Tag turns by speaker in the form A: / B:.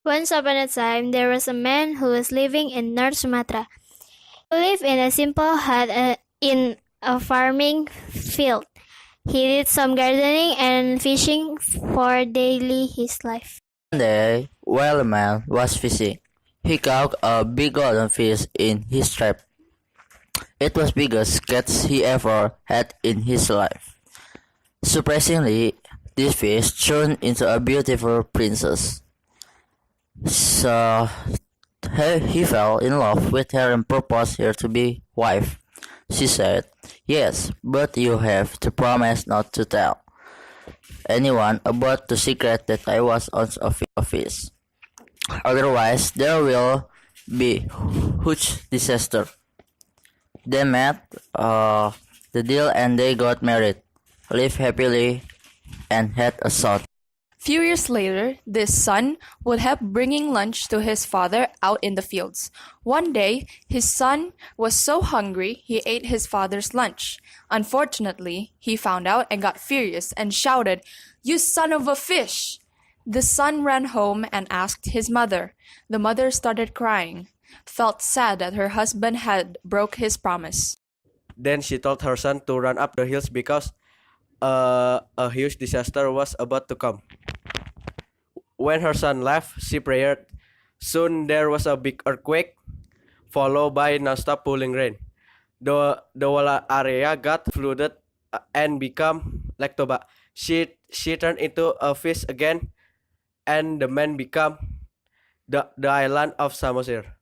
A: Once upon a time, there was a man who was living in North Sumatra. He lived in a simple hut in a farming field. He did some gardening and fishing for daily his life.
B: One day, while the man was fishing, he caught a big golden fish in his trap. It was the biggest catch he ever had in his life. Surprisingly, this fish turned into a beautiful princess. So he fell in love with her and proposed her to be wife. She said, "Yes, but you have to promise not to tell anyone about the secret that I was on a fish. Otherwise, there will be huge disaster." They met the deal and they got married, lived happily, and had a son.
C: Few years later, this son would help bringing lunch to his father out in the fields. One day, his son was so hungry he ate his father's lunch. Unfortunately, he found out and got furious and shouted, "You son of a fish!" The son ran home and asked his mother. The mother started crying, felt sad that her husband had broke his promise.
D: Then she told her son to run up the hills because a huge disaster was about to come. When her son left, she prayed. Soon there was a big earthquake, followed by non-stop pouring rain. The whole area got flooded and became like Toba. She turned into a fish again, and the man became the island of Samosir.